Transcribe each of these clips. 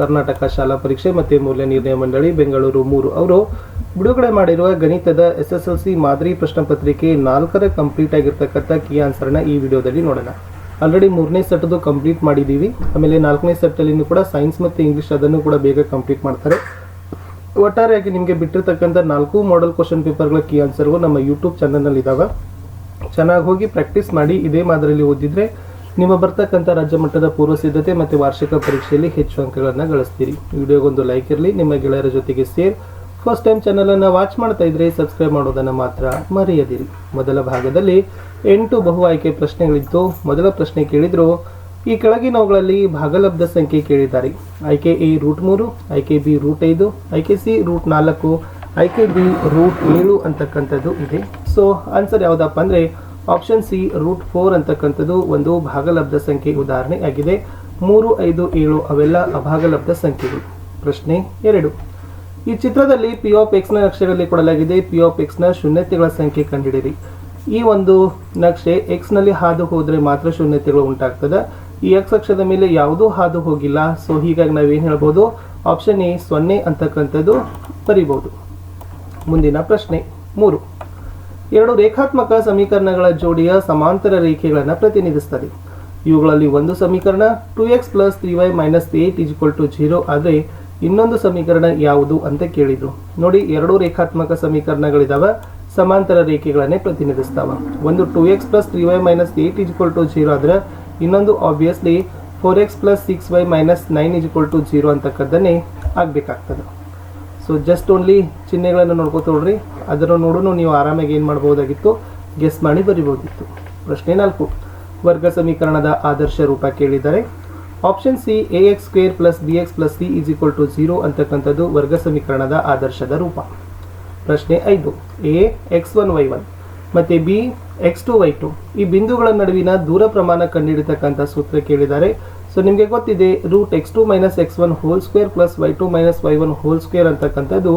ಕರ್ನಾಟಕ ಶಾಲಾ ಪರೀಕ್ಷೆ ಮತ್ತು ಮೌಲ್ಯ ನಿರ್ಣಯ ಮಂಡಳಿ ಬೆಂಗಳೂರು 3 ಅವರು ಬಿಡುಗಡೆ ಮಾಡಿರುವ ಗಣಿತದ SSLC ಮಾದರಿ ಪ್ರಶ್ನೆ ಪತ್ರಿಕೆ 4ರ ಕಂಪ್ಲೀಟ್ ಆಗಿರ್ತಕ್ಕಂಥ ಕೀ ಆನ್ಸರ್ನ ಈ ವಿಡಿಯೋದಲ್ಲಿ ನೋಡೋಣ. ಆಲ್ರೆಡಿ 3ನೇ ಸೆಟ್ದು ಕಂಪ್ಲೀಟ್ ಮಾಡಿದ್ದೀವಿ. ಆಮೇಲೆ 4ನೇ ಸೆಟ್ಟಲ್ಲಿ ಕೂಡ ಸೈನ್ಸ್ ಮತ್ತು ಇಂಗ್ಲೀಷ್ ಅದನ್ನು ಕೂಡ ಬೇಗ ಕಂಪ್ಲೀಟ್ ಮಾಡ್ತಾರೆ. ಒಟ್ಟಾರೆಯಾಗಿ ನಿಮಗೆ ಬಿಟ್ಟಿರ್ತಕ್ಕಂಥ 4 ಮಾಡೆಲ್ ಕ್ವಶನ್ ಪೇಪರ್ಗಳ ಕೀ ಆನ್ಸರ್ಗಳು ನಮ್ಮ ಯೂಟ್ಯೂಬ್ ಚಾನಲ್ನಲ್ಲಿ ಇದ್ದಾವೆ. ಚೆನ್ನಾಗಿ ಹೋಗಿ ಪ್ರಾಕ್ಟೀಸ್ ಮಾಡಿ. ಇದೇ ಮಾದರಿಯಲ್ಲಿ ಓದಿದ್ರೆ ನಿಮ್ಮ ಬರ್ತಕ್ಕಂಥ ರಾಜ್ಯ ಮಟ್ಟದ ಪೂರ್ವ ಸಿದ್ಧತೆ ಮತ್ತು ವಾರ್ಷಿಕ ಪರೀಕ್ಷೆಯಲ್ಲಿ ಹೆಚ್ಚು ಅಂಕಗಳನ್ನು ಗಳಿಸ್ತೀರಿ. ವಿಡಿಯೋಗೊಂದು ಲೈಕ್ ಇರಲಿ, ನಿಮ್ಮ ಗೆಳೆಯರ ಜೊತೆಗೆ ಶೇರ್. ಫಸ್ಟ್ ಟೈಮ್ ಚಾನಲನ್ನು ವಾಚ್ ಮಾಡ್ತಾ ಇದ್ರೆ ಸಬ್ಸ್ಕ್ರೈಬ್ ಮಾಡೋದನ್ನು ಮಾತ್ರ ಮರೆಯದಿರಿ. ಮೊದಲ ಭಾಗದಲ್ಲಿ 8 ಬಹು ಆಯ್ಕೆ ಪ್ರಶ್ನೆಗಳಿತ್ತು. ಮೊದಲ ಪ್ರಶ್ನೆ ಕೇಳಿದ್ರು, ಈ ಕೆಳಗಿನವುಗಳಲ್ಲಿ ಭಾಗಲಬ್ಧ ಸಂಖ್ಯೆ ಕೇಳಿದ್ದಾರೆ. ಆಯ್ಕೆ ಎ √3, ಆಯ್ಕೆ ಬಿ √5, ಆಯ್ಕೆ ಸಿ √4, ಆಯ್ಕೆ ಡಿ √7 ಅಂತಕ್ಕಂಥದ್ದು ಇದೆ. ಸೊ ಆನ್ಸರ್ ಯಾವುದಪ್ಪ ಅಂದರೆ ಆಪ್ಷನ್ ಸಿ √4 ಅಂತಕ್ಕಂಥದ್ದು ಒಂದು ಭಾಗಲಬ್ಧ ಸಂಖ್ಯೆ ಉದಾಹರಣೆ ಆಗಿದೆ. 3, 5, 7 ಅವೆಲ್ಲ ಅಭಾಗಲಬ್ಧ ಸಂಖ್ಯೆಗಳು. ಪ್ರಶ್ನೆ 2, ಈ ಚಿತ್ರದಲ್ಲಿ ಪಿ ಆಫ್ ಎಕ್ಸ್ ನ ನಕ್ಷೆಗಳಲ್ಲಿ ಕೊಡಲಾಗಿದೆ. ಪಿ ಆಫ್ ಎಕ್ಸ್ ನ ಶೂನ್ಯತೆಗಳ ಸಂಖ್ಯೆ ಕಂಡುಹಿಡಿಯಿರಿ. ಈ ಒಂದು ನಕ್ಷೆ ಎಕ್ಸ್ ನಲ್ಲಿ ಹಾದು ಹೋದ್ರೆ ಮಾತ್ರ ಶೂನ್ಯತೆಗಳು ಉಂಟಾಗ್ತದೆ. ಈ ಎಕ್ಸ್ ಅಕ್ಷದ ಮೇಲೆ ಯಾವುದೂ ಹಾದು ಹೋಗಿಲ್ಲ. ಸೊ ಹೀಗಾಗಿ ನಾವೇನು ಹೇಳ್ಬೋದು, ಆಪ್ಷನ್ ಎ 0 ಅಂತಕ್ಕಂಥದ್ದು ಬರಿಬಹುದು. ಮುಂದಿನ ಪ್ರಶ್ನೆ 3, 2 ರೇಖಾತ್ಮಕ ಸಮೀಕರಣಗಳ ಜೋಡಿಯ ಸಮಾಂತರ ರೇಖೆಗಳನ್ನು ಪ್ರತಿನಿಧಿಸುತ್ತದೆ. ಇವುಗಳಲ್ಲಿ ಒಂದು ಸಮೀಕರಣ 2x + 3y - 8 0 ಆದರೆ ಇನ್ನೊಂದು ಸಮೀಕರಣ ಯಾವುದು ಅಂತ ಕೇಳಿದ್ರು. ನೋಡಿ, 2 ರೇಖಾತ್ಮಕ ಸಮೀಕರಣಗಳಿದಾವೆ, ಸಮಾಂತರ ರೇಖೆಗಳನ್ನೇ ಪ್ರತಿನಿಧಿಸ್ತಾವ. ಒಂದು 2x + 3y - 8 0 ಆದ್ರೆ ಇನ್ನೊಂದು ಆಬ್ವಿಯಸ್ಲಿ 4x + 6y - 9 0 ಅಂತಕ್ಕದ್ದನ್ನೇ ಆಗ್ಬೇಕಾಗ್ತದೆ. ಸೊ ಜಸ್ಟ್ ಓನ್ಲಿ ಚಿಹ್ನೆಗಳನ್ನು ನೋಡ್ಕೋತೋಳ್ರಿ. ಅದನ್ನು ನೋಡೋಣ ನೀವು ಆರಾಮಾಗಿ ಏನು ಮಾಡ್ಬೋದಾಗಿತ್ತು, ಗೆಸ್ ಮಾಡಿ ಬರಿಬೋದಿತ್ತು. ಪ್ರಶ್ನೆ 4, ವರ್ಗ ಸಮೀಕರಣದ ಆದರ್ಶ ರೂಪ ಕೇಳಿದ್ದಾರೆ. Option C ax² + bx + c = 0 ಅಂತಕ್ಕಂಥದ್ದು ವರ್ಗ ಸಮೀಕರಣದ ಆದರ್ಶದ ರೂಪ. ಪ್ರಶ್ನೆ 5, a x1 y1 ಮತ್ತು b x2 y2 ಈ ಬಿಂದುಗಳ ನಡುವಿನ ದೂರ ಪ್ರಮಾಣ ಕಂಡುಹಿಡಿತಕ್ಕಂಥ ಸೂತ್ರ ಕೇಳಿದ್ದಾರೆ. ಸೊ ನಿಮಗೆ ಗೊತ್ತಿದೆ √x2 - x1 2 + y2 - y1 2 ಅಂತಕ್ಕಂಥದ್ದು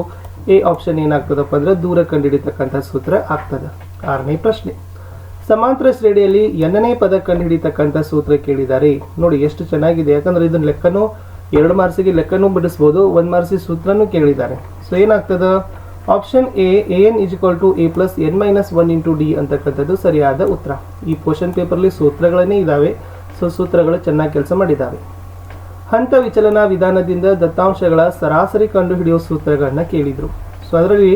ಎ ಆಪ್ಷನ್ ಏನಾಗ್ತದಪ್ಪ ಅಂದ್ರೆ ದೂರ ಕಂಡುಹಿಡಿತಕ್ಕಂಥ ಸೂತ್ರ ಆಗ್ತದೆ. 6ನೇ ಪ್ರಶ್ನೆ, ಸಮಾಂತರ ಶ್ರೇಣಿಯಲ್ಲಿ nನೇ ಪದ ಕಂಡುಹಿಡಿತಕ್ಕಂಥ ಸೂತ್ರ ಕೇಳಿದ್ದಾರೆ. ನೋಡಿ ಎಷ್ಟು ಚೆನ್ನಾಗಿದೆ, ಯಾಕಂದ್ರೆ ಇದನ್ನ ಲೆಕ್ಕನೂ 2 ಮಾರ್ಕ್ಸಿಗೆ ಲೆಕ್ಕನೂ ಬಿಡಿಸ್ಬೋದು, 1 ಮಾರ್ಕ್ಸಿಗೆ ಸೂತ್ರನೂ ಕೇಳಿದ್ದಾರೆ. ಸೊ ಏನಾಗ್ತದ, option A an = a + n - 1 × d ಅಂತಕ್ಕಂಥದ್ದು ಸರಿಯಾದ ಉತ್ತರ. ಈ ಕ್ವಶನ್ ಪೇಪರ್ಲಿ ಸೂತ್ರಗಳನ್ನೇ ಇದ್ದಾವೆ. ಸೊ ಸೂತ್ರಗಳು ಚೆನ್ನಾಗಿ ಕೆಲಸ ಮಾಡಿದ್ದಾವೆ. ಹಂತ ವಿಚಲನ ವಿಧಾನದಿಂದ ದತ್ತಾಂಶಗಳ ಸರಾಸರಿ ಕಂಡುಹಿಡಿಯುವ ಸೂತ್ರಗಳನ್ನ ಕೇಳಿದ್ರು. ಸೊ ಅದರಲ್ಲಿ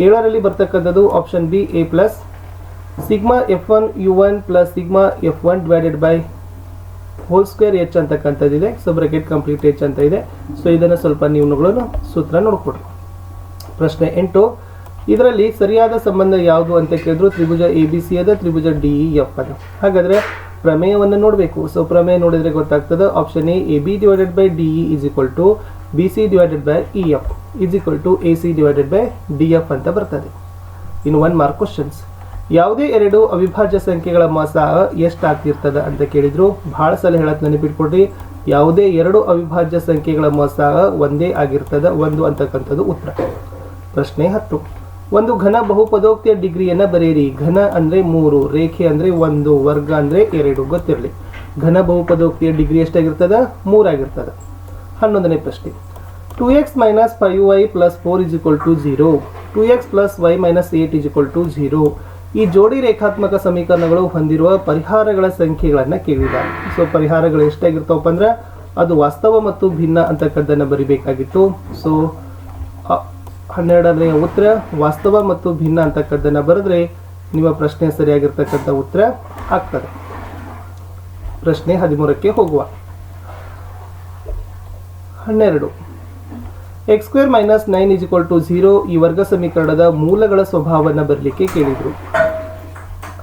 7ರಲ್ಲಿ ಬರ್ತಕ್ಕಂಥದ್ದು option B a + σf1 u1 + σf1 / h ಅಂತಕ್ಕಂಥದ್ದಿದೆ. ಸೊ ಬ್ರಾಕೆಟ್ ಕಂಪ್ಲೀಟ್ h ಅಂತ ಇದೆ. ಸೊ ಇದನ್ನು ಸ್ವಲ್ಪ ನೀವು ಸೂತ್ರ ನೋಡ್ಕೊಡ್ರಿ. ಪ್ರಶ್ನೆ 8, ಇದರಲ್ಲಿ ಸರಿಯಾದ ಸಂಬಂಧ ಯಾವುದು ಅಂತ ಕೇಳಿದ್ರು. ತ್ರಿಭುಜ ABC ಅದ, ತ್ರಿಭುಜ DEF ಅದ. ಹಾಗಾದ್ರೆ ಪ್ರಮೇಯವನ್ನು ನೋಡಬೇಕು. ಸೊ ಪ್ರಮೇಯ ನೋಡಿದ್ರೆ ಗೊತ್ತಾಗ್ತದೆ. Option A AB / DE = BC / EF = AC / DF ಅಂತ ಬರ್ತದೆ. ಇನ್ನು 1 ಮಾರ್ಕ್ ಕ್ವಶನ್ಸ್, ಯಾವುದೇ 2 ಅವಿಭಾಜ್ಯ ಸಂಖ್ಯೆಗಳ ಮೊತ್ತ ಎಷ್ಟು ಆಗ್ತಿರ್ತದೆ ಅಂತ ಕೇಳಿದ್ರು. ಬಹಳ ಸಲ ಹೇಳತ್ ನೆನಪಿಟ್ಕೊಡ್ರಿ, ಯಾವುದೇ 2 ಅವಿಭಾಜ್ಯ ಸಂಖ್ಯೆಗಳ ಮೊತ್ತ ಒಂದೇ ಆಗಿರ್ತದೆ, 1 ಅಂತಕ್ಕಂಥದ್ದು ಉತ್ತರ. ಪ್ರಶ್ನೆ 10, ಒಂದು ಘನ ಬಹುಪದೋಕ್ತಿಯ ಡಿಗ್ರಿಯನ್ನು ಬರೆಯಿರಿ. ಘನ ಅಂದ್ರೆ 3, ರೇಖೆ ಅಂದ್ರೆ 1, ವರ್ಗ ಅಂದ್ರೆ 2 ಗೊತ್ತಿರಲಿ. ಘನ ಬಹುಪದೋಕ್ತಿಯ ಡಿಗ್ರಿ ಎಷ್ಟಾಗಿರ್ತದ, 3 ಆಗಿರ್ತದ. 11ನೇ ಪ್ರಶ್ನೆ, 2x - 5y + 4 = 0, 2x + y - 8 = 0 ಈ ಜೋಡಿ ರೇಖಾತ್ಮಕ ಸಮೀಕರಣಗಳು ಹೊಂದಿರುವ ಪರಿಹಾರಗಳ ಸಂಖ್ಯೆಗಳನ್ನು ಕೇಳಿದ್ದಾರೆ. ಸೊ ಪರಿಹಾರಗಳು ಎಷ್ಟಾಗಿರ್ತಾವಪ್ಪ ಅಂದ್ರೆ ಅದು ವಾಸ್ತವ ಮತ್ತು ಭಿನ್ನ ಅಂತಕ್ಕದ್ದನ್ನು ಬರಿಬೇಕಾಗಿತ್ತು. ಸೊ 12ನೇ ಉತ್ತರ ವಾಸ್ತವ ಮತ್ತು ಭಿನ್ನ ಅಂತಕ್ಕದ್ದನ್ನು ಬರೆದ್ರೆ ನಿಮ್ಮ ಪ್ರಶ್ನೆ ಸರಿಯಾಗಿರ್ತಕ್ಕಂಥ ಉತ್ತರ ಆಗ್ತದೆ. ಪ್ರಶ್ನೆ 13ಕ್ಕೆ ಹೋಗುವ. 12, x² - 9 = 0 ಈ ವರ್ಗ ಸಮೀಕರಣದ ಮೂಲಗಳ ಸ್ವಭಾವವನ್ನು ಬರಲಿಕ್ಕೆ ಕೇಳಿದ್ರು.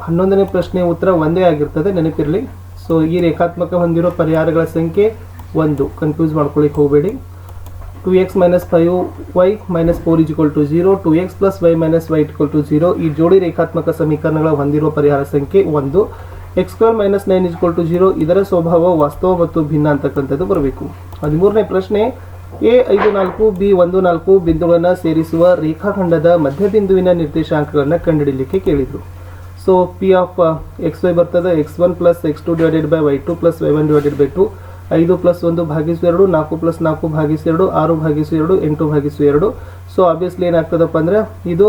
11ನೇ ಪ್ರಶ್ನೆ ಉತ್ತರ ಒಂದೇ ಆಗಿರ್ತದೆ, ನೆನಪಿರಲಿ. ಸೊ ಈ ರೇಖಾತ್ಮಕ ಹೊಂದಿರೋ ಪರಿಹಾರಗಳ ಸಂಖ್ಯೆ 1, ಕನ್ಫ್ಯೂಸ್ ಮಾಡ್ಕೊಳ್ಳಿಕ್ಕೆ ಹೋಗಬೇಡಿ. 2x - 5y - 4 = 0, 2x + y - y = 0 ಈ ಜೋಡಿ ರೇಖಾತ್ಮಕ ಸಮೀಕರಣಗಳ ಹೊಂದಿರುವ ಪರಿಹಾರ ಸಂಖ್ಯೆ 1. x² - 9 = 0 ಇದರ ಸ್ವಭಾವ ವಾಸ್ತವ ಮತ್ತು ಭಿನ್ನ ಅಂತಕ್ಕಂಥದ್ದು ಬರಬೇಕು. 13ನೇ ಪ್ರಶ್ನೆ, A54 B14 ಬಿಂದುಗಳನ್ನು ಸೇರಿಸುವ ರೇಖಾಖಂಡದ ಮಧ್ಯಬಿಂದುವಿನ ನಿರ್ದೇಶಾಂಕಗಳನ್ನು ಕಂಡುಹಿಡಿಯಲಿಕ್ಕೆ ಕೇಳಿದರು. ಸೊ P of xy ಬರ್ತದೆ x1 + x2 / y2 + y1 / 2. 5+1 ಭಾಗಿಸು 2, 4+4 ಭಾಗಿಸು 2, 6/2, 8/2. ಸೊ ಆಬ್ವಿಯಸ್ಲಿ ಏನಾಗ್ತದಪ್ಪ ಅಂದರೆ ಇದು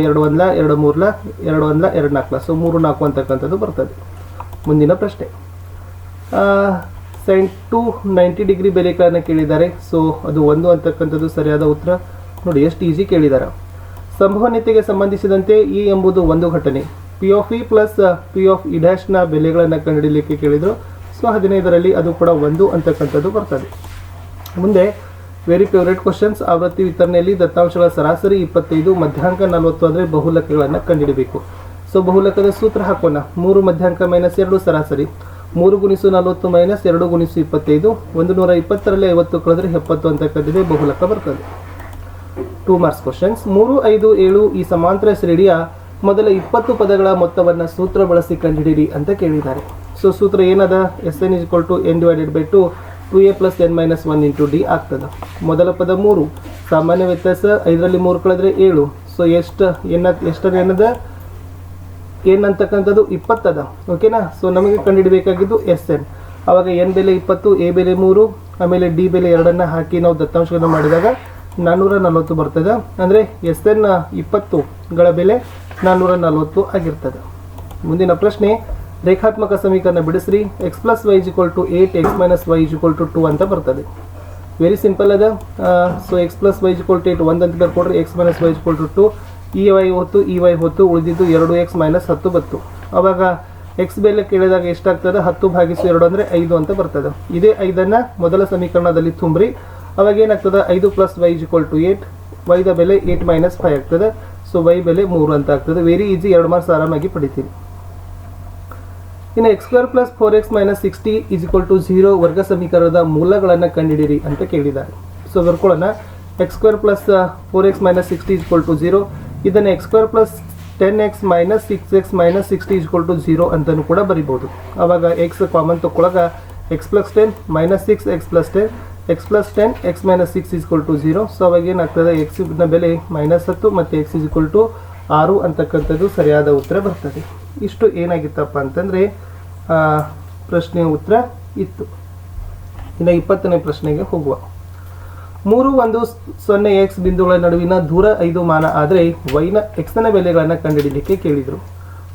2 1 2 3 2 1 2 4. ಸೊ 3 4 ಅಂತಕ್ಕಂಥದ್ದು ಬರ್ತದೆ. ಮುಂದಿನ ಪ್ರಶ್ನೆ, sin 90 ಡಿಗ್ರಿ ಬೆಲೆಗಳನ್ನು ಕೇಳಿದ್ದಾರೆ. ಸೊ ಅದು 1 ಅಂತಕ್ಕಂಥದ್ದು ಸರಿಯಾದ ಉತ್ತರ. ನೋಡಿ ಎಷ್ಟು ಈಸಿ ಕೇಳಿದ್ದಾರೆ. ಸಂಭವನೀಯತೆಗೆ ಸಂಬಂಧಿಸಿದಂತೆ ಇ ಎಂಬುದು ಒಂದು ಘಟನೆ. P of E plus P of E ಡ್ಯಾಶ್ನ ಬೆಲೆಗಳನ್ನು ಕಂಡುಹಿಡಿಯಲಿಕ್ಕೆ ಕೇಳಿದರು. ಸೊ 15ರಲ್ಲಿ ಅದು ಕೂಡ 1 ಅಂತಕ್ಕಂಥದ್ದು ಬರ್ತದೆ. ಮುಂದೆ ವೆರಿ ಫೇವ್ರೇಟ್ ಕ್ವಶನ್ಸ್. ಆವೃತ್ತಿ ವಿತರಣೆಯಲ್ಲಿ ದತ್ತಾಂಶಗಳ ಸರಾಸರಿ 25, ಮಧ್ಯಾಂಕ 40 ಆದರೆ ಬಹುಲಕಗಳನ್ನು ಕಂಡುಹಿಡಬೇಕು. ಸೊ ಬಹುಲಕದ ಸೂತ್ರ ಹಾಕೋಣ. 3 ಮಧ್ಯಾಂಕ -2 ಸರಾಸರಿ, 3 × 40 - 2 × 25. 120ರಲ್ಲಿ 50 ಕಳೆದ್ರೆ 70 ಅಂತಕ್ಕಂಥದ್ದೇ ಬಹುಲಕ ಬರ್ತದೆ. 2 ಮಾರ್ಕ್ಸ್ ಕ್ವಶನ್ಸ್. 3, 5, 7 ಈ ಸಮಾಂತರ ಶ್ರೇಣಿಯ ಮೊದಲ 20 ಪದಗಳ ಮೊತ್ತವನ್ನು ಸೂತ್ರ ಬಳಸಿ ಕಂಡುಹಿಡಿಯಿರಿ ಅಂತ ಕೇಳಿದ್ದಾರೆ. ಸೊ ಸೂತ್ರ ಏನದ? Sn = n/2 2a + n - 1 × d ಆಗ್ತದೆ. ಮೊದಲ ಪದ 3, ಸಾಮಾನ್ಯ ವ್ಯತ್ಯಾಸ 5ರಲ್ಲಿ 3 ಕಳೆದ್ರೆ 7. ಸೊ ಎಷ್ಟರ ಏನದ? n ಅಂತಕ್ಕಂಥದ್ದು 20 ಅದ. ಓಕೆನಾ? ಸೊ ನಮಗೆ ಕಂಡುಹಿಡಬೇಕಾಗಿದ್ದು Sn. ಆವಾಗ n ಬೆಲೆ 20, a ಬೆಲೆ 3, ಆಮೇಲೆ d ಬೆಲೆ 2 ಹಾಕಿ ನಾವು ದತ್ತಾಂಶಗಳನ್ನು ಮಾಡಿದಾಗ 440 ಬರ್ತದೆ. ಅಂದರೆ Sn 20ಗಳ ಬೆಲೆ 440 ಆಗಿರ್ತದೆ. ಮುಂದಿನ ಪ್ರಶ್ನೆ, ರೇಖಾತ್ಮಕ ಸಮೀಕರಣ ಬಿಡಿಸ್ರಿ. x + y = 8, x - y = 2 ಅಂತ ಬರ್ತದೆ. ವೆರಿ ಸಿಂಪಲ್ ಅದ. ಸೊ x + y = 8 1 ಅಂತ ಬರ್ಕೊಡ್ರಿ, x - y = 2, ಈ y ಹೊತ್ತು ಈ y ಹೊತ್ತು ಉಳಿದಿದ್ದು 2x - 10 ಬತ್ತು. ಆವಾಗ x ಬೆಲೆ ಕೇಳಿದಾಗ ಎಷ್ಟಾಗ್ತದೆ? 10/2 ಅಂದರೆ 5 ಅಂತ ಬರ್ತದೆ. ಇದೇ 5ಅನ್ನು ಮೊದಲ ಸಮೀಕರಣದಲ್ಲಿ ತುಂಬ್ರಿ. ಅವಾಗ ಏನಾಗ್ತದೆ? 5 + y = 8, y ದ ಬೆಲೆ 8 - 5 ಆಗ್ತದೆ. ಸೊ y ಬೆಲೆ 3 ಅಂತ ಆಗ್ತದೆ. ವೆರಿ ಈಸಿ, 2 ಮಾರ್ಕ್ಸ್ ಆರಾಮಾಗಿ ಪಡಿತೀವಿ. ಇನ್ನು x² + 4x - 60 = 0 ವರ್ಗ ಸಮೀಕರಣದ ಮೂಲಗಳನ್ನು ಕಂಡುಹಿಡಿಯಿರಿ ಅಂತ ಕೇಳಿದ್ದಾರೆ. ಸೊ ಬರ್ಕೊಳ್ಳೋಣ. x² + 4x - 60 = 0. ಇದನ್ನು x² + 10x - 6x - 60 = 0 ಅಂತಲೂ ಕೂಡ ಬರಿಬೋದು. ಆವಾಗ x common ತಗೊಳ್ಳಾಗ x + 10 - 6x + 10, x + 10 x - 6 = 0. So ಅವಾಗ ಏನಾಗ್ತದೆ? x ನ ಬೆಲೆ -10 ಮತ್ತು x = 6 ಅಂತಕ್ಕಂಥದ್ದು ಸರಿಯಾದ ಉತ್ತರ ಬರ್ತದೆ. ಇಷ್ಟು ಏನಾಗಿತ್ತಪ್ಪ ಅಂತಂದರೆ ಪ್ರಶ್ನೆಯ ಉತ್ತರ ಇತ್ತು. ಇನ್ನು 20ನೇ ಪ್ರಶ್ನೆಗೆ ಹೋಗುವ. 3, 1, 0 x ಬಿಂದುಗಳ ನಡುವಿನ ದೂರ 5 ಮಾನ ಆದರೆ x ನ ಬೆಲೆಗಳನ್ನು ಕಂಡುಹಿಡಿಯಲಿಕ್ಕೆ ಕೇಳಿದರು.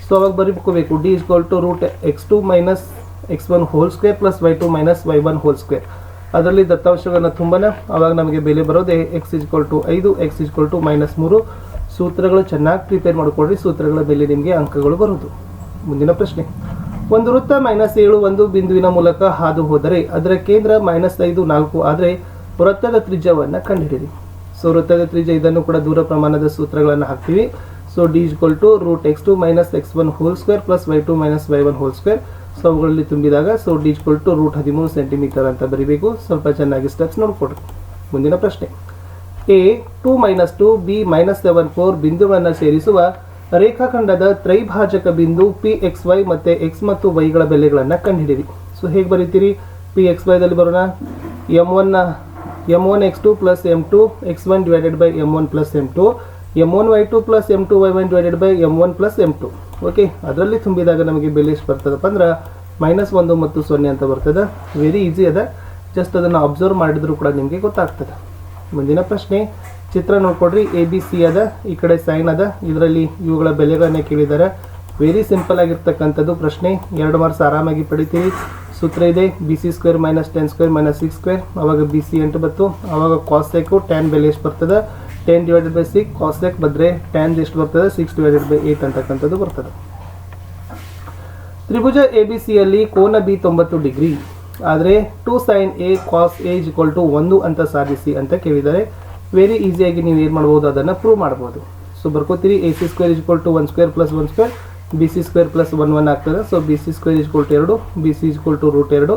ಸೊ ಅವಾಗ ಬರೀಬೇಕು d = √x2 - x1 2 + y2 - y1 2. ಅದರಲ್ಲಿ ದತ್ತಾಂಶಗಳನ್ನು ತುಂಬನ ಆವಾಗ ನಮಗೆ ಬೆಲೆ ಬರೋದೇ x = 5, x = -3. ಸೂತ್ರಗಳು ಚೆನ್ನಾಗಿ ಪ್ರಿಪೇರ್ ಮಾಡಿಕೊಡ್ರಿ. ಸೂತ್ರಗಳ ಬೆಲೆ ನಿಮಗೆ ಅಂಕಗಳು ಬರುವುದು. ಮುಂದಿನ ಪ್ರಶ್ನೆ, ಒಂದು ವೃತ್ತ -7 ಒಂದು ಬಿಂದುವಿನ ಮೂಲಕ ಹಾದು ಹೋದರೆ ಅದರ ಕೇಂದ್ರ -5 4 ಆದರೆ ವೃತ್ತದ ತ್ರಿಜ್ಯವನ್ನು ಕಂಡುಹಿಡಿಯಿರಿ. ಸೊ ವೃತ್ತದ ತ್ರಿಜ್ಯ, ಇದನ್ನು ಕೂಡ ದೂರ ಪ್ರಮಾಣದ ಸೂತ್ರಗಳನ್ನು ಹಾಕ್ತೀವಿ. So d = √x2 - x1 2 + y2 - y1 2. So ಅವುಗಳಲ್ಲಿ ತುಂಬಿದಾಗ ಸೊ d = √13 ಸೆಂಟಿಮೀಟರ್ ಅಂತ ಬರೀಬೇಕು. ಸ್ವಲ್ಪ ಚೆನ್ನಾಗಿ ಸ್ಟೆಪ್ಸ್ ನೋಡ್ಕೊಡ್ರಿ. ಮುಂದಿನ ಪ್ರಶ್ನೆ, a 2 - 2 b -7 4 ಬಿಂದುಗಳನ್ನು ಸೇರಿಸುವ ರೇಖಾಖಂಡದ ತ್ರೈಭಾಜಕ ಬಿಂದು pxy ಮತ್ತು x ಮತ್ತು yಗಳ ಬೆಲೆಗಳನ್ನು ಕಂಡುಹಿಡಿಯಿರಿ. ಸೊ ಹೇಗೆ ಬರೀತೀರಿ? pxy ದಲ್ಲಿ ಬರೋಣ. m1x2 + m2 x1 / m1 + m2, m1y2 + m2 y1 / m1 + m2. Okay, ಅದರಲ್ಲಿ ತುಂಬಿದಾಗ ನಮಗೆ ಬೆಲೆ ಎಷ್ಟು ಬರ್ತದಪ್ಪ ಅಂದ್ರೆ -1 ಮತ್ತು 0 ಅಂತ ಬರ್ತದೆ. ವೆರಿ ಈಸಿ ಅದ. ಜಸ್ಟ್ ಅದನ್ನು ಅಬ್ಸರ್ವ್ ಮಾಡಿದ್ರು ಕೂಡ ನಿಮಗೆ ಗೊತ್ತಾಗ್ತದೆ. ಮುಂದಿನ ಪ್ರಶ್ನೆ, ಚಿತ್ರ ನೋಡ್ಕೊಡ್ರಿ. ABC ಅದ, ಈ ಕಡೆ ಸೈನ್ ಅದ. ಇದರಲ್ಲಿ ಇವುಗಳ ಬೆಲೆಗಳನ್ನೇ ಕೇಳಿದ್ದಾರೆ. ವೆರಿ ಸಿಂಪಲ್ ಆಗಿರ್ತಕ್ಕಂಥದ್ದು ಪ್ರಶ್ನೆ. 2 ಮಾರ್ಕ್ಸ್ ಆರಾಮಾಗಿ ಪಡಿತೀವಿ. ಸೂತ್ರ ಇದೆ BC² - 10² - 6². ಅವಾಗ BC 8 ಬತ್ತು. ಅವಾಗ cos tan ಬೆಲೆ ಎಷ್ಟು ಬರ್ತದೆ? 10/6 cos ಬಂದರೆ tan ಎಷ್ಟು ಬರ್ತದೆ? 6/8 ಅಂತಕ್ಕಂಥದ್ದು ಬರ್ತದೆ. ತ್ರಿಭುಜ ABCಯಲ್ಲಿ ಕೋನ B 90 ಡಿಗ್ರಿ ಆದರೆ 2 sin A cos A = 1 ಅಂತ ಸಾಧಿಸಿ ಅಂತ ಕೇಳಿದ್ದಾರೆ. ವೆರಿ ಈಸಿಯಾಗಿ ನೀವು ಏನು ಮಾಡ್ಬೋದು? ಅದನ್ನು ಪ್ರೂವ್ ಮಾಡ್ಬೋದು. ಸೊ ಬರ್ಕೋತೀರಿ. AC² = 1² + 1², BC² + 1 1 ಆಗ್ತದೆ. So BC² = 2, BC = √2, 2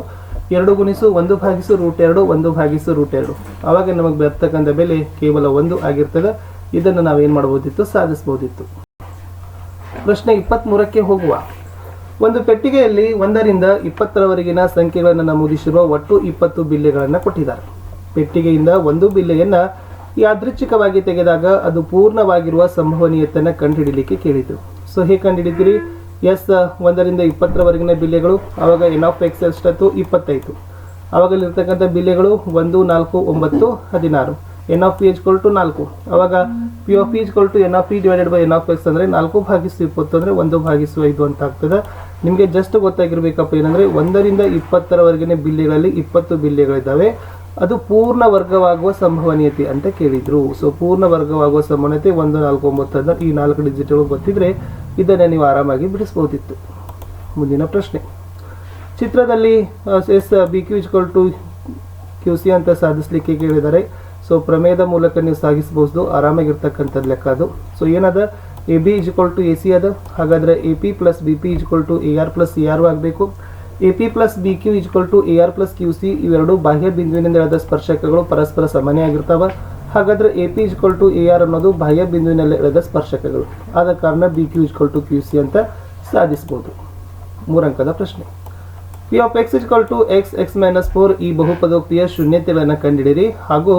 × 1/√2 1/√2. ಆವಾಗ ನಮಗೆ ಬರ್ತಕ್ಕಂಥ ಬೆಲೆ ಕೇವಲ 1 ಆಗಿರ್ತದೆ. ಇದನ್ನು ನಾವೇನು ಮಾಡ್ಬೋದಿತ್ತು? ಸಾಧಿಸ್ಬೋದಿತ್ತು. ಪ್ರಶ್ನೆ 23ಕ್ಕೆ ಹೋಗುವ. ಒಂದು ಪೆಟ್ಟಿಗೆಯಲ್ಲಿ 1ರಿಂದ 20ರವರೆಗಿನ ಸಂಖ್ಯೆಗಳನ್ನು ನಮೂದಿಸಿರುವ ಒಟ್ಟು 20 ಬಿಲ್ಲೆಗಳನ್ನು ಕೊಟ್ಟಿದ್ದಾರೆ. ಪೆಟ್ಟಿಗೆಯಿಂದ ಒಂದು ಬಿಲ್ಲೆಯನ್ನು ಯಾದೃಚ್ಛಿಕವಾಗಿ ತೆಗೆದಾಗ ಅದು ಪೂರ್ಣವಾಗಿರುವ ಸಂಭವನೀಯತೆಯನ್ನು ಕಂಡುಹಿಡಿಯಲಿಕ್ಕೆ ಕೇಳಿದರು. ಸೊ ಹೇಗೆ ಕಂಡುಹಿಡಿತೀರಿ? ಎಸ್ 1ರಿಂದ 20ರವರೆಗಿನ ಬಿಲ್ಲೆಗಳು. ಆವಾಗ n of x ಎಷ್ಟಾಯ್ತು? 20. ಅವಾಗ ಇರ್ತಕ್ಕಂಥ ಬಿಲ್ಲೆಗಳು 1, 4, 9, 16. N of P equal to 4. ಅವಾಗ P of P equal to N of P divided by N of X ಅಂದರೆ 4/20 ಅಂದರೆ 1/5 ಅಂತ ಆಗ್ತದೆ. ನಿಮಗೆ ಜಸ್ಟ್ ಗೊತ್ತಾಗಿರ್ಬೇಕಪ್ಪ ಏನಂದರೆ 1ರಿಂದ 20ರವರೆಗಿನ ಬಿಲ್ಲೆಗಳಲ್ಲಿ 20 ಬಿಲ್ಲೆಗಳಿದ್ದಾವೆ. ಅದು ಪೂರ್ಣ ವರ್ಗವಾಗುವ ಸಂಭವನೀಯತೆ ಅಂತ ಕೇಳಿದ್ರು. ಸೊ ಪೂರ್ಣ ವರ್ಗವಾಗುವ ಸಂಭವನೀಯತೆ 1, 4, 9 ಅಂತ ಈ 4 ಡಿಜಿಟ್ಗಳು ಗೊತ್ತಿದ್ರೆ ಇದನ್ನು ನೀವು ಆರಾಮಾಗಿ ಬಿಡಿಸ್ಬೋದಿತ್ತು. ಮುಂದಿನ ಪ್ರಶ್ನೆ, ಚಿತ್ರದಲ್ಲಿ S B Q equal to Q C ಅಂತ ಸಾಧಿಸಲಿಕ್ಕೆ ಕೇಳಿದ್ದಾರೆ. ಸೊ ಪ್ರಮೇಯದ ಮೂಲಕ ನೀವು ಸಾಗಿಸಬಹುದು, ಆರಾಮಾಗಿರ್ತಕ್ಕಂಥದ್ದು ಲೆಕ್ಕ ಅದು. ಸೊ ಏನದ A B equal to A C ಅದ, ಹಾಗಾದರೆ A P plus B P equal to A R plus C R ಆಗಬೇಕು. A P plus B Q equal to A R plus Q C ಇವೆರಡು ಬಾಹ್ಯ ಬಿಂದುವಿನಿಂದ ಎಳೆದ ಸ್ಪರ್ಶಕಗಳು ಪರಸ್ಪರ ಸಮಾನೆಯಾಗಿರ್ತಾವೆ. ಹಾಗಾದರೆ A P equal to A R ಅನ್ನೋದು ಬಾಹ್ಯ ಬಿಂದುವಿನಲ್ಲಿ ಎಳೆದ ಸ್ಪರ್ಶಕಗಳು, ಆದ ಕಾರಣ B Q equal to Q C ಅಂತ ಸಾಧಿಸಬಹುದು. 3 ಅಂಕದ ಪ್ರಶ್ನೆ, P of X equal to X X minus 4 ಈ ಬಹುಪದೋಕ್ತಿಯ ಶೂನ್ಯತೆಗಳನ್ನು ಕಂಡುಹಿಡಿಯಿರಿ ಹಾಗೂ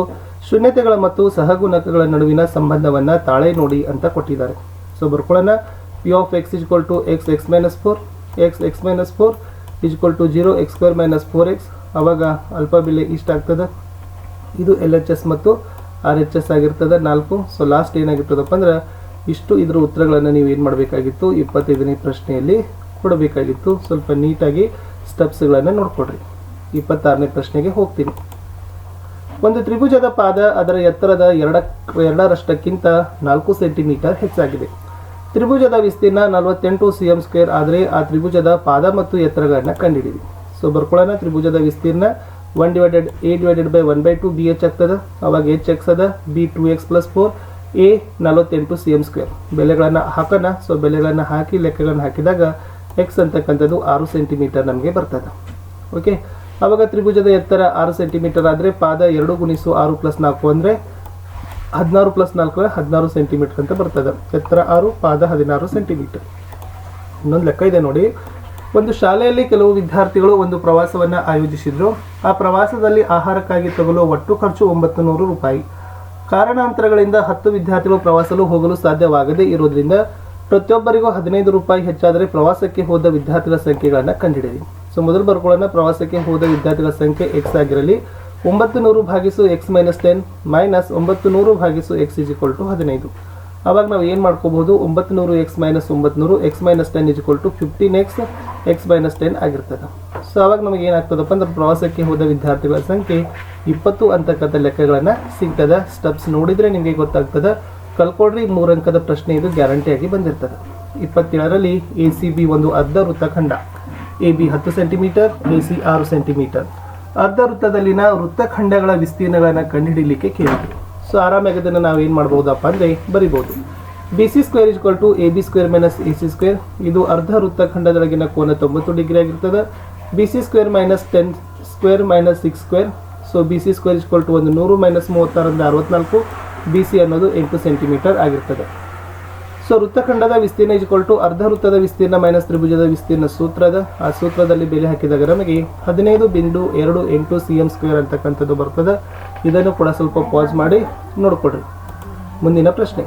ಶೂನ್ಯತೆಗಳ ಮತ್ತು ಸಹಗುಣಕಗಳ ನಡುವಿನ ಸಂಬಂಧವನ್ನು ತಾಳೆ ನೋಡಿ ಅಂತ ಕೊಟ್ಟಿದ್ದಾರೆ. ಸೊ ಬರ್ಕೊಳ್ಳೋಣ. P of X equal to X X minus 4 X X minus 4 equal to 0 x square minus 4x. ಅವಾಗ ಅಲ್ಪ ಬೆಲೆ ಇಷ್ಟ ಆಗ್ತದೆ. ಇದು ಎಲ್ ಎಚ್ ಎಸ್ ಮತ್ತು ಆರ್ ಎಚ್ ಎಸ್ ಆಗಿರ್ತದೆ 4. ಸೊ ಲಾಸ್ಟ್ ಏನಾಗಿರ್ತದಪ್ಪ ಅಂದ್ರೆ ಇಷ್ಟು ಇದರ ಉತ್ತರಗಳನ್ನು ನೀವು ಏನು ಮಾಡಬೇಕಾಗಿತ್ತು 25ನೇ ಪ್ರಶ್ನೆಯಲ್ಲಿ ಕೊಡಬೇಕಾಗಿತ್ತು. ಸ್ವಲ್ಪ ನೀಟಾಗಿ ಸ್ಟೆಪ್ಸ್ಗಳನ್ನು ನೋಡ್ಕೊಡ್ರಿ. 26ನೇ ಪ್ರಶ್ನೆಗೆ ಹೋಗ್ತೀನಿ. ಒಂದು ತ್ರಿಭುಜದ ಪಾದ ಅದರ ಎತ್ತರದ 2ರಷ್ಟಕ್ಕಿಂತ 4 ಸೆಂಟಿಮೀಟರ್ ಹೆಚ್ಚಾಗಿದೆ. ತ್ರಿಭುಜದ ವಿಸ್ತೀರ್ಣ 48 cm² ಆದರೆ ಆ ತ್ರಿಭುಜದ ಪಾದ ಮತ್ತು ಎತ್ತರಗಳನ್ನು ಕಂಡುಹಿಡಿಯಿರಿ. ಸೊ ಬರ್ಕೊಳ್ಳೋಣ. ತ್ರಿಭುಜದ ವಿಸ್ತೀರ್ಣ 1/a/1/2 ಬಿ ಎಚ್ ಆಗ್ತದೆ. ಅವಾಗ ಎಚ್ ಎಕ್ಸ್ ಅದ, ಬಿ 2x + 4, ಎ 48 cm². ಬೆಲೆಗಳನ್ನು ಹಾಕೋಣ. ಸೊ ಬೆಲೆಗಳನ್ನು ಹಾಕಿ ಲೆಕ್ಕಗಳನ್ನು ಹಾಕಿದಾಗ ಎಕ್ಸ್ ಅಂತಕ್ಕಂಥದ್ದು 6 ಸೆಂಟಿಮೀಟರ್ ನಮಗೆ ಬರ್ತದೆ. ಓಕೆ, ಆವಾಗ ತ್ರಿಭುಜದ ಎತ್ತರ 6 ಸೆಂಟಿಮೀಟರ್ ಆದರೆ ಪಾದ 2 × 6 + 4 ಅಂದರೆ 16 + 4 16 ಸೆಂಟಿಮೀಟರ್ ಅಂತ ಬರ್ತದೆ. ಎತ್ತರ 6, ಪಾದ 16 ಸೆಂಟಿಮೀಟರ್. ಇನ್ನೊಂದು ಲೆಕ್ಕ ಇದೆ ನೋಡಿ. ಒಂದು ಶಾಲೆಯಲ್ಲಿ ಕೆಲವು ವಿದ್ಯಾರ್ಥಿಗಳು ಒಂದು ಪ್ರವಾಸವನ್ನು ಆಯೋಜಿಸಿದ್ರು. ಆ ಪ್ರವಾಸದಲ್ಲಿ ಆಹಾರಕ್ಕಾಗಿ ತಗೊಳ್ಳುವ ಒಟ್ಟು ಖರ್ಚು 900 ರೂಪಾಯಿ. ಕಾರಣಾಂತರಗಳಿಂದ 10 ವಿದ್ಯಾರ್ಥಿಗಳು ಪ್ರವಾಸಲು ಹೋಗಲು ಸಾಧ್ಯವಾಗದೇ ಇರೋದ್ರಿಂದ ಪ್ರತಿಯೊಬ್ಬರಿಗೂ 15 ರೂಪಾಯಿ ಹೆಚ್ಚಾದರೆ ಪ್ರವಾಸಕ್ಕೆ ಹೋದ ವಿದ್ಯಾರ್ಥಿಗಳ ಸಂಖ್ಯೆಗಳನ್ನು ಕಂಡುಹಿಡಿಯಿರಿ. ಸೊ ಮೊದಲು ಬರ್ಕೊಳ್ಳೋಣ. ಪ್ರವಾಸಕ್ಕೆ ಹೋದ ವಿದ್ಯಾರ್ಥಿಗಳ ಸಂಖ್ಯೆ ಎಕ್ಸ್ ಆಗಿರಲಿ. 900 ಭಾಗಿಸು ಎಕ್ಸ್ ಮೈನಸ್ 10 ಮೈನಸ್ 900 ಭಾಗಿಸು ಎಕ್ಸ್ ಈಕ್ವಲ್ ಟು 15. ಅವಾಗ ನಾವು ಏನು ಮಾಡ್ಕೋಬಹುದು, 900 X minus 900 X minus 10 equal to 15x X minus 10 ಆಗಿರ್ತದೆ. ಸೊ ಅವಾಗ ನಮಗೆ ಏನಾಗ್ತದಪ್ಪ ಅಂದ್ರೆ ಪ್ರವಾಸಕ್ಕೆ ಹೋದ ವಿದ್ಯಾರ್ಥಿಗಳ ಸಂಖ್ಯೆ 20 ಅಂತಕ್ಕಂಥ ಲೆಕ್ಕಗಳನ್ನು ಸಿಗ್ತದೆ. ಸ್ಟೆಪ್ಸ್ ನೋಡಿದರೆ ನಿಮಗೆ ಗೊತ್ತಾಗ್ತದೆ. ಕಲ್ಕೊಡ್ರಿ. 3 ಅಂಕದ ಪ್ರಶ್ನೆ ಇದು ಗ್ಯಾರಂಟಿಯಾಗಿ ಬಂದಿರ್ತದೆ. 27ರಲ್ಲಿ ಎ ಸಿ ಬಿ ಒಂದು ಅರ್ಧ ವೃತ್ತಖಂಡ. A B 10 centimetre, A C 6 centimetre. ಅರ್ಧ ವೃತ್ತದಲ್ಲಿನ ವೃತ್ತಖಂಡಗಳ ವಿಸ್ತೀರ್ಣಗಳನ್ನು ಕಂಡುಹಿಡಿಯಲಿಕ್ಕೆ ಕೇಳಿದ್ರು. ಸೊ ಆರಾಮಾಗಿ ಅದನ್ನು ನಾವು ಏನು ಮಾಡ್ಬೋದಪ್ಪ ಅಂದರೆ ಬರಿಬೋದು. B C square equal to A B square minus A C square. ಇದು ಅರ್ಧ ವೃತ್ತಖಂಡದೊಳಗಿನ ಕೋನ 90 ಡಿಗ್ರಿ ಆಗಿರ್ತದೆ. B C square minus 10 square minus 6 square. So B C square equal to 100 minus 36 ಅಂದರೆ 64. ಬಿ ಸಿ ಅನ್ನೋದು 8 ಸೆಂಟಿಮೀಟರ್ ಆಗಿರ್ತದೆ. ಸೊ ವೃತ್ತಖಂಡದ ವಿಸ್ತೀರ್ಣ equal to ಅರ್ಧ ವೃತ್ತದ ವಿಸ್ತೀರ್ಣ ಮೈನಸ್ ತ್ರಿಭುಜದ ವಿಸ್ತೀರ್ಣ ಸೂತ್ರದ ಆ ಸೂತ್ರದಲ್ಲಿ ಬೆಲೆ ಹಾಕಿದಾಗ ನಮಗೆ 15.28 cm² ಅಂತಕ್ಕಂಥದ್ದು ಬರ್ತದೆ. ಇದನ್ನು ಕೂಡ ಸ್ವಲ್ಪ ಪಾಸ್ ಮಾಡಿ ನೋಡ್ಕೊಡ್ರಿ. ಮುಂದಿನ ಪ್ರಶ್ನೆ,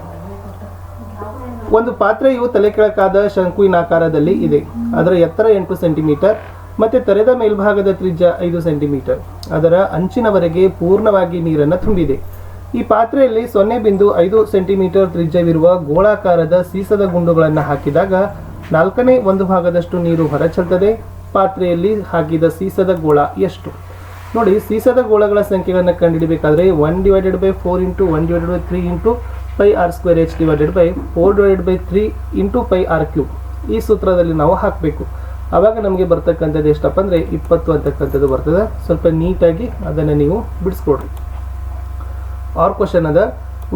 ಒಂದು ಪಾತ್ರೆಯು ತಲೆ ಕೆಳಕಾದ ಶಂಕುವಿನಾಕಾರದಲ್ಲಿ ಇದೆ. ಅದರ ಎತ್ತರ 8 ಸೆಂಟಿಮೀಟರ್ ಮತ್ತು ತೆರೆದ ಮೇಲ್ಭಾಗದ ತ್ರಿಜ್ಯ 5 ಸೆಂಟಿಮೀಟರ್. ಅದರ ಅಂಚಿನವರೆಗೆ ಪೂರ್ಣವಾಗಿ ನೀರನ್ನು ತುಂಬಿದೆ. ಈ ಪಾತ್ರೆಯಲ್ಲಿ 0.5 ಸೆಂಟಿಮೀಟರ್ ತ್ರಿಜ್ಯವಿರುವ ಗೋಳಾಕಾರದ ಸೀಸದ ಗುಂಡುಗಳನ್ನು ಹಾಕಿದಾಗ 4ನೇ 1 ಭಾಗದಷ್ಟು ನೀರು ಹೊರಚೆಲ್ತದೆ. ಪಾತ್ರೆಯಲ್ಲಿ ಹಾಕಿದ ಸೀಸದ ಗೋಳ ಎಷ್ಟು? ನೋಡಿ, ಸೀಸದ ಗೋಳಗಳ ಸಂಖ್ಯೆಗಳನ್ನು ಕಂಡುಹಿಡಬೇಕಾದ್ರೆ 1/4 × 1/3 × πr² h /4/3 × πr³ ಈ ಸೂತ್ರದಲ್ಲಿ ನಾವು ಹಾಕಬೇಕು. ಆವಾಗ ನಮಗೆ ಬರ್ತಕ್ಕಂಥದ್ದು ಎಷ್ಟಪ್ಪ ಅಂದರೆ 20 ಅಂತಕ್ಕಂಥದ್ದು ಬರ್ತದೆ. ಸ್ವಲ್ಪ ನೀಟಾಗಿ ಅದನ್ನು ನೀವು ಬಿಡಿಸ್ಕೊಡ್ರಿ. ಆರ್ ಕ್ವಶನ್ ಅದ,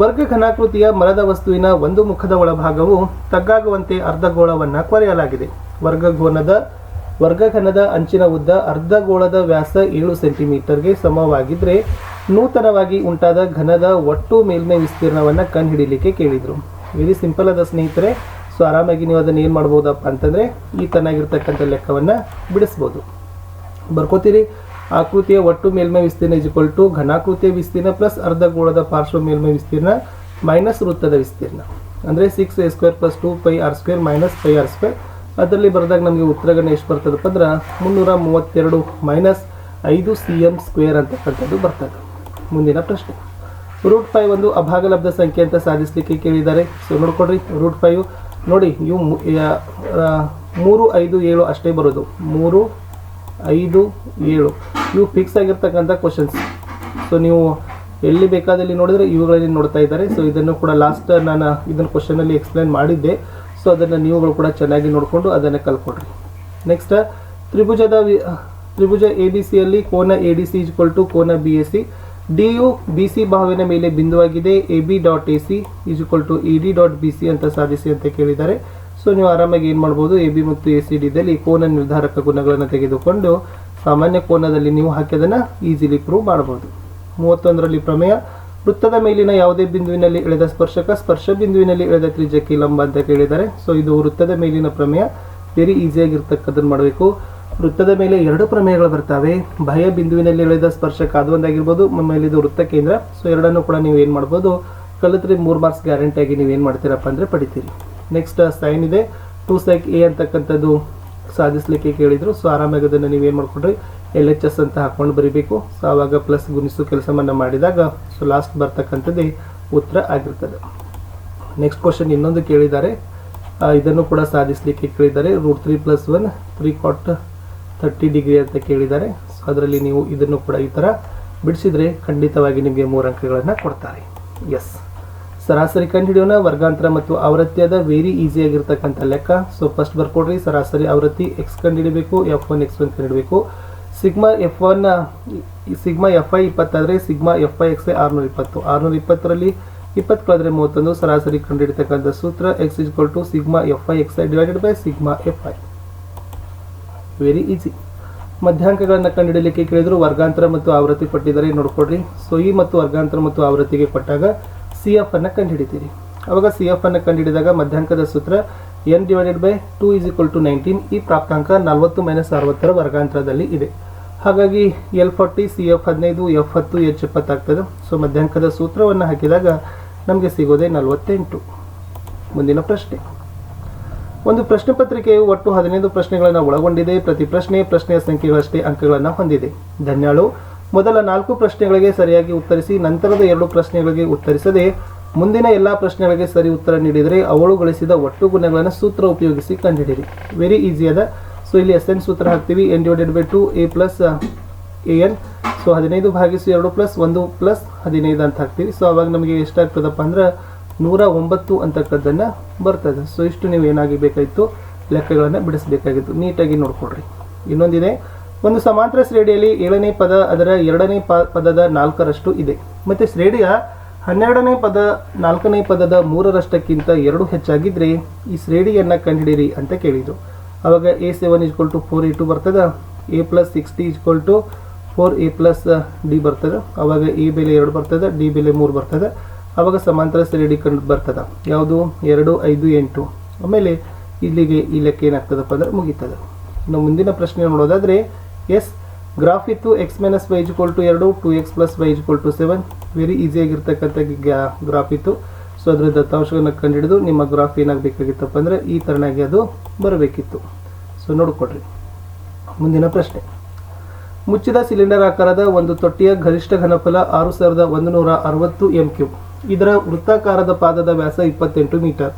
ವರ್ಗ ಘನಾಕೃತಿಯ ಮರದ ವಸ್ತುವಿನ ಒಂದು ಮುಖದ ಒಳಭಾಗವು ತಗ್ಗಾಗುವಂತೆ ಅರ್ಧಗೋಳವನ್ನು ಕೊರೆಯಲಾಗಿದೆ. ವರ್ಗಘನದ ಅಂಚಿನ ಉದ್ದ ಅರ್ಧಗೋಳದ ವ್ಯಾಸ 7 ಸೆಂಟಿಮೀಟರ್ಗೆ ಸಮವಾಗಿದ್ದರೆ ನೂತನವಾಗಿ ಉಂಟಾದ ಘನದ ಒಟ್ಟು ಮೇಲ್ಮೈ ವಿಸ್ತೀರ್ಣವನ್ನು ಕಂಡುಹಿಡಿಯಲಿಕ್ಕೆ ಕೇಳಿದರು. ವೆರಿ ಸಿಂಪಲ್ ಅದ ಸ್ನೇಹಿತರೆ. ಸೊ ಆರಾಮಾಗಿ ನೀವು ಅದನ್ನು ಏನು ಮಾಡ್ಬೋದಪ್ಪ ಅಂತಂದರೆ ಈ ತನ್ನಾಗಿರ್ತಕ್ಕಂಥ ಲೆಕ್ಕವನ್ನು ಬಿಡಿಸ್ಬೋದು. ಬರ್ಕೋತೀರಿ. ಆಕೃತಿಯ ಒಟ್ಟು ಮೇಲ್ಮೈ ವಿಸ್ತೀರ್ಣ ಈಕ್ವಲ್ ಟು ಘನಾಕೃತಿಯ ವಿಸ್ತೀರ್ಣ ಪ್ಲಸ್ ಅರ್ಧಗೋಳದ ಪಾರ್ಶ್ವ ಮೇಲ್ಮೈ ವಿಸ್ತೀರ್ಣ ಮೈನಸ್ ವೃತ್ತದ ವಿಸ್ತೀರ್ಣ ಅಂದರೆ 6a² + 2πr² - πr². ಅದರಲ್ಲಿ ಬರೆದಾಗ ನಮಗೆ ಉತ್ತರಗಳು ಎಷ್ಟು ಬರ್ತದಪ್ಪ ಅಂದ್ರೆ 332 ಮೈನಸ್ 5cm² ಅಂತಕ್ಕಂಥದ್ದು ಬರ್ತದೆ. ಮುಂದಿನ ಪ್ರಶ್ನೆ, √5 ಒಂದು ಅಭಾಗಲಬ್ಧ ಸಂಖ್ಯೆ ಅಂತ ಸಾಧಿಸಲಿಕ್ಕೆ ಕೇಳಿದ್ದಾರೆ. ಸೊ ನೋಡ್ಕೊಡ್ರಿ, √5 ನೋಡಿ ಇವು 3, 5, 7 ಅಷ್ಟೇ ಬರೋದು. 3, 5, 7 ಇವು ಫಿಕ್ಸ್ ಆಗಿರ್ತಕ್ಕಂಥ ಕ್ವಶನ್ಸ್. ಸೊ ನೀವು ಎಲ್ಲಿ ಬೇಕಾದಲ್ಲಿ ನೋಡಿದ್ರೆ ಇವುಗಳಲ್ಲಿ ನೋಡ್ತಾ ಇದ್ದಾರೆ. ಸೊ ಇದನ್ನು ಕೂಡ ಲಾಸ್ಟ್ ನಾನು ಇದನ್ನು ಕ್ವಶನಲ್ಲಿ ಎಕ್ಸ್ಪ್ಲೈನ್ ಮಾಡಿದ್ದೆ. ಸೊ ಅದನ್ನು ನೀವುಗಳು ಕೂಡ ಚೆನ್ನಾಗಿ ನೋಡಿಕೊಂಡು ಅದನ್ನು ಕಲ್ಕೊಡ್ರಿ. ನೆಕ್ಸ್ಟ್, ತ್ರಿಭುಜ ABC ಕೋನ ADC = ಕೋನ BAC. DU BC ಬಾಹುವಿನ ಮೇಲೆ ಬಿಂದುವಾಗಿದೆ. AB.AC = ED.BC ಅಂತ ಸಾಧಿಸಿ ಅಂತ ಕೇಳಿದ್ದಾರೆ. ಸೊ ನೀವು ಆರಾಮಾಗಿ ಏನು ಮಾಡ್ಬೋದು, AB ಮತ್ತು ACDದಲ್ಲಿ ಕೋನ ನಿರ್ಧಾರಕ ಗುಣಗಳನ್ನು ತೆಗೆದುಕೊಂಡು ಸಾಮಾನ್ಯ ಕೋನದಲ್ಲಿ ನೀವು ಹಾಕಿದನ್ನು ಈಸಿಲಿ ಪ್ರೂವ್ ಮಾಡ್ಬೋದು. 31ರಲ್ಲಿ ಪ್ರಮೇಯ, ವೃತ್ತದ ಮೇಲಿನ ಯಾವುದೇ ಬಿಂದುವಿನಲ್ಲಿ ಎಳೆದ ಸ್ಪರ್ಶ ಬಿಂದುವಿನಲ್ಲಿ ಎಳೆದ ತ್ರಿಜ್ಯಕ್ಕೆ ಲಂಬ ಅಂತ ಕೇಳಿದ್ದಾರೆ. ಸೊ ಇದು ವೃತ್ತದ ಮೇಲಿನ ಪ್ರಮೇಯ, ವೆರಿ ಈಸಿಯಾಗಿರ್ತಕ್ಕದ್ದನ್ನು ಮಾಡಬೇಕು. ವೃತ್ತದ ಮೇಲೆ 2 ಪ್ರಮೇಯಗಳು ಬರ್ತವೆ. ಬಾಹ್ಯ ಬಿಂದುವಿನಲ್ಲಿ ಎಳೆದ ಸ್ಪರ್ಶಕ ಅದು ಒಂದಾಗಿರ್ಬೋದು, ಆಮೇಲೆ ಇದು ವೃತ್ತ ಕೇಂದ್ರ. ಸೊ ಎರಡನ್ನೂ ಕೂಡ ನೀವು ಏನು ಮಾಡ್ಬೋದು, ಕಲಿತ್ರೆ 3 ಮಾರ್ಕ್ಸ್ ಗ್ಯಾರಂಟಿಯಾಗಿ ನೀವು ಏನು ಮಾಡ್ತೀರಪ್ಪ ಅಂದರೆ ಪಡಿತೀರಿ. ನೆಕ್ಸ್ಟ್ ಸೈನ್ ಇದೆ, 2 sec A ಅಂತಕ್ಕಂಥದ್ದು ಸಾಧಿಸಲಿಕ್ಕೆ ಕೇಳಿದರು. ಸೊ ಆರಾಮಾಗಿ ಅದನ್ನು ನೀವೇನು ಮಾಡ್ಕೊಂಡ್ರಿ, LHS ಅಂತ ಹಾಕೊಂಡು ಬರೀಬೇಕು. ಸೊ ಆವಾಗ ಪ್ಲಸ್ ಗುಣಿಸು ಕೆಲಸವನ್ನು ಮಾಡಿದಾಗ ಸೊ ಲಾಸ್ಟ್ ಬರ್ತಕ್ಕಂಥದ್ದೇ ಉತ್ತರ ಆಗಿರ್ತದೆ. ನೆಕ್ಸ್ಟ್ ಕ್ವಶನ್ ಇನ್ನೊಂದು ಕೇಳಿದ್ದಾರೆ, ಇದನ್ನು ಕೂಡ ಸಾಧಿಸಲಿಕ್ಕೆ ಕೇಳಿದ್ದಾರೆ. √3 + 1 3 cot 30 ಡಿಗ್ರಿ ಅಂತ ಕೇಳಿದ್ದಾರೆ. ಸೊ ಅದರಲ್ಲಿ ನೀವು ಇದನ್ನು ಕೂಡ ಈ ಥರ ಬಿಡಿಸಿದರೆ ಖಂಡಿತವಾಗಿ ನಿಮಗೆ 3 ಅಂಕಗಳನ್ನು ಕೊಡ್ತಾರೆ. ಎಸ್, ಸರಾಸರಿ ಕಂಡುಹಿಡಿಯೋಣ. ವರ್ಗಾಂತರ ಮತ್ತು ಆವೃತ್ತಿಯಾದ ವೆರಿ ಈಸಿಯಾಗಿರ್ತಕ್ಕಂಥ ಲೆಕ್ಕ. ಸೊ ಫಸ್ಟ್ ಬರ್ಕೊಡ್ರಿ, ಸರಾಸರಿ ಆವೃತ್ತಿ x ಕಂಡುಹಿಡಬೇಕು, F1 x1 ಕಂಡುಹಿಡಬೇಕು. ಸಿಗ್ಮಾ FI 20 ಆದರೆ ಸಿಗ್ಮಾ FI x 620. 620ರಲ್ಲಿ 20 ಕಳೆದ್ರೆ 31. ಸರಾಸರಿ ಕಂಡುಹಿಡಿತಕ್ಕಂಥ ಸೂತ್ರ x = sigma FI xi / sigma FI. Very easy. ಮಧ್ಯಾಂಕಗಳನ್ನು ಕಂಡುಹಿಡಲಿಕ್ಕೆ ಕೇಳಿದ್ರು. ವರ್ಗಾಂತರ ಮತ್ತು ಆವೃತ್ತಿ ಕೊಟ್ಟಿದ್ದಾರೆ, ನೋಡ್ಕೊಡ್ರಿ. ಸೊ ಈ ಮತ್ತು ವರ್ಗಾಂತರ ಮತ್ತು ಆವೃತ್ತಿಗೆ ಕೊಟ್ಟಾಗ CF ಅನ್ನು ಕಂಡುಹಿಡಿತೀರಿ. ಅವಾಗ CF ಅನ್ನು ಕಂಡುಹಿಡಿದಾಗ ಮಧ್ಯಾಂಕದ ಸೂತ್ರ n / 2 = 19. ಈ ಪ್ರಾಪ್ತಾಂಕ 40 - 60ರ ವರ್ಗಾಂತರದಲ್ಲಿ ಇದೆ. ಹಾಗಾಗಿ L40 CF 15 F10 H20 ಆಗ್ತದೆ. ಸೊ ಮಧ್ಯಾಂಕದ ಸೂತ್ರವನ್ನು ಹಾಕಿದಾಗ ನಮಗೆ ಸಿಗೋದೇ 48. ಮುಂದಿನ ಪ್ರಶ್ನೆ, ಒಂದು ಪ್ರಶ್ನೆ ಪತ್ರಿಕೆಯು ಒಟ್ಟು 15 ಪ್ರಶ್ನೆಗಳನ್ನು ಒಳಗೊಂಡಿದೆ. ಪ್ರತಿ ಪ್ರಶ್ನೆಯ ಸಂಖ್ಯೆಗಳಷ್ಟೇ ಅಂಕಗಳನ್ನು ಹೊಂದಿದೆ. ಧನ್ಯಾಳು ಮೊದಲ 4 ಪ್ರಶ್ನೆಗಳಿಗೆ ಸರಿಯಾಗಿ ಉತ್ತರಿಸಿ, ನಂತರದ 2 ಪ್ರಶ್ನೆಗಳಿಗೆ ಉತ್ತರಿಸದೆ ಮುಂದಿನ ಎಲ್ಲ ಪ್ರಶ್ನೆಗಳಿಗೆ ಸರಿ ಉತ್ತರ ನೀಡಿದರೆ ಅವಳು ಗಳಿಸಿದ ಒಟ್ಟು ಗುಣಗಳನ್ನು ಸೂತ್ರ ಉಪಯೋಗಿಸಿ ಕಂಡುಹಿಡಿಯಿರಿ. ವೆರಿ ಈಸಿ ಅದ. ಸೊ ಇಲ್ಲಿ SN ಸೂತ್ರ ಹಾಕ್ತೀವಿ, n / 2 A + AN. ಸೊ 15 / 2 + 1 + 15 ಅಂತ ಹಾಕ್ತೀವಿ. ಸೊ ಅವಾಗ ನಮಗೆ ಎಷ್ಟಾಗ್ತದಪ್ಪ ಅಂದ್ರೆ 109 ಅಂತಕ್ಕದ್ದನ್ನು ಬರ್ತದೆ. ಸೊ ಇಷ್ಟು ನೀವು ಏನಾಗಬೇಕಾಗಿತ್ತು, ಲೆಕ್ಕಗಳನ್ನು ಬಿಡಿಸಬೇಕಾಗಿತ್ತು. ನೀಟಾಗಿ ನೋಡ್ಕೊಡ್ರಿ. ಇನ್ನೊಂದಿದೆ, ಒಂದು ಸಮಾಂತರ ಶ್ರೇಣಿಯಲ್ಲಿ 7ನೇ ಪದ ಅದರ 2ನೇ ಪದದ 4ರಷ್ಟು ಇದೆ. ಮತ್ತು ಶ್ರೇಣಿಯ 12ನೇ ಪದ 4ನೇ ಪದದ 3ರಷ್ಟಕ್ಕಿಂತ 2 ಹೆಚ್ಚಾಗಿದ್ದರೆ ಈ ಶ್ರೇಣಿಯನ್ನು ಕಂಡುಹಿಡಿಯಿರಿ ಅಂತ ಕೇಳಿದರು. ಆವಾಗ A7 = 4A2 ಬರ್ತದೆ. A + 60 = 4A + D ಬರ್ತದೆ. ಆವಾಗ A ಬೆಲೆ 2 ಬರ್ತದೆ, D ಬೆಲೆ 3 ಬರ್ತದೆ. ಆವಾಗ ಸಮಾಂತರ ಶ್ರೇಣಿ ಕಂಡು ಬರ್ತದೆ. ಯಾವುದು? 2, 5, 8. ಆಮೇಲೆ ಇಲ್ಲಿಗೆ ಈ ಲೆಕ್ಕ ಏನಾಗ್ತದಪ್ಪ ಅಂದ್ರೆ ಮುಗೀತದೆ. ಇನ್ನು ಮುಂದಿನ ಪ್ರಶ್ನೆ ನೋಡೋದಾದರೆ, ಎಸ್ ಗ್ರಾಫ್ ಇತ್ತು x - y = 2, 2x + y = 7. Very ಈಸಿಯಾಗಿರ್ತಕ್ಕಂಥ graph ಇತ್ತು. ಸೊ ಅದರ ದತ್ತಾಂಶವನ್ನು ಕಂಡುಹಿಡಿದು ನಿಮ್ಮ ಗ್ರಾಫ್ ಏನಾಗಬೇಕಾಗಿತ್ತಪ್ಪ ಅಂದರೆ ಈ ಥರನಾಗಿ ಅದು ಬರಬೇಕಿತ್ತು. ಸೊ ನೋಡಿಕೊಡ್ರಿ. ಮುಂದಿನ ಪ್ರಶ್ನೆ, ಮುಚ್ಚಿದ ಸಿಲಿಂಡರ್ ಆಕಾರದ ಒಂದು ತೊಟ್ಟಿಯ ಗರಿಷ್ಠ ಘನಫಲ 6160 m3. ಇದರ ವೃತ್ತಾಕಾರದ ಪಾದದ ವ್ಯಾಸ 28 ಮೀಟರ್.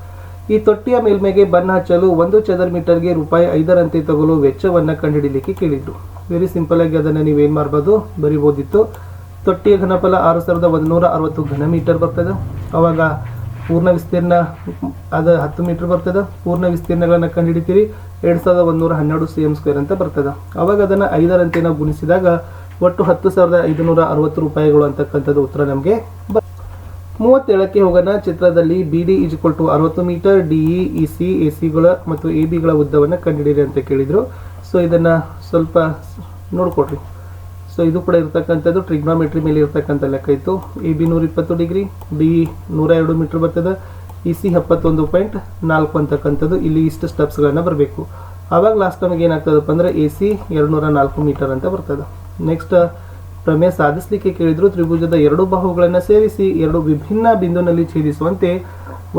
ಈ ತೊಟ್ಟಿಯ ಮೇಲ್ಮೆಗೆ ಬಣ್ಣ ಹಚ್ಚಲು 1 ಚದರ ಮೀಟರ್ಗೆ ₹5ರಂತೆ ತಗೊಳ್ಳೋ ವೆಚ್ಚವನ್ನು ಕಂಡುಹಿಡಿಯಲಿಕ್ಕೆ ಕೇಳಿದ್ರು. ವೆರಿ ಸಿಂಪಲ್ ಆಗಿ ಅದನ್ನು ನೀವೇನು ಮಾಡ್ಬೋದು, ಬರಿಬೋದಿತ್ತು. ತೊಟ್ಟಿಯ ಘನಫಲ 6160 ಘನ ಮೀಟರ್ ಬರ್ತದೆ. ಅವಾಗ ಪೂರ್ಣ ವಿಸ್ತೀರ್ಣ ಅದು 10 ಮೀಟರ್ ಬರ್ತದೆ. ಪೂರ್ಣ ವಿಸ್ತೀರ್ಣಗಳನ್ನು ಕಂಡುಹಿಡಿತೀರಿ, 2112 cm² ಅಂತ ಬರ್ತದೆ. ಅವಾಗ ಅದನ್ನು 5ರಂತೆ ನಾವು ಗುಣಿಸಿದಾಗ ಒಟ್ಟು ₹10,560 ಅಂತಕ್ಕಂಥದ್ದು ಉತ್ತರ ನಮಗೆ 37ಕ್ಕೆ ಹೋಗೋಣ. ಚಿತ್ರದಲ್ಲಿ BD = 60 metre, DE, EC, AC ಮತ್ತು ABಗಳ ಉದ್ದವನ್ನು ಕಂಡುಹಿಡಿಯಿರಿ ಅಂತ ಕೇಳಿದರು. ಸೊ ಇದನ್ನು ಸ್ವಲ್ಪ ನೋಡ್ಕೊಡ್ರಿ. ಸೊ ಇದು ಕೂಡ ಇರ್ತಕ್ಕಂಥದ್ದು ಟ್ರಿಗ್ನೋಮೆಟ್ರಿ ಮೇಲೆ ಇರ್ತಕ್ಕಂಥ ಲೆಕ್ಕ ಇತ್ತು. AB 120 ಡಿಗ್ರಿ, DE 102 ಮೀಟರ್ ಬರ್ತದೆ, EC 71.4 ಅಂತಕ್ಕಂಥದ್ದು. ಇಲ್ಲಿ ಇಷ್ಟು ಸ್ಟೆಪ್ಸ್ಗಳನ್ನು ಬರಬೇಕು. ಆವಾಗ ಲಾಸ್ಟ್ ನಮಗೆ ಏನಾಗ್ತದಪ್ಪ ಅಂದರೆ AC 204 ಮೀಟರ್ ಅಂತ ಬರ್ತದೆ. ನೆಕ್ಸ್ಟ್ ಪ್ರಮೇಯ ಸಾಧಿಸಲಿಕ್ಕೆ ಕೇಳಿದ್ರು. ತ್ರಿಭುಜದ 2 ಬಾಹುಗಳನ್ನು ಸೇರಿಸಿ 2 ವಿಭಿನ್ನ ಬಿಂದುನಲ್ಲಿ ಛೇದಿಸುವಂತೆ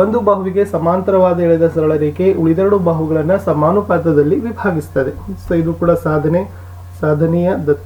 ಒಂದು ಬಾಹುವಿಗೆ ಸಮಾಂತರವಾದ ಎಳೆದ ಸರಳ ರೇಖೆ ಉಳಿದೆರಡು ಬಾಹುಗಳನ್ನು ಸಮಾನುಪಾತದಲ್ಲಿ ವಿಭಾಗಿಸ್ತದೆ. ಸೊ ಇದು ಕೂಡ ಸಾಧನೆಯ ದತ್ತ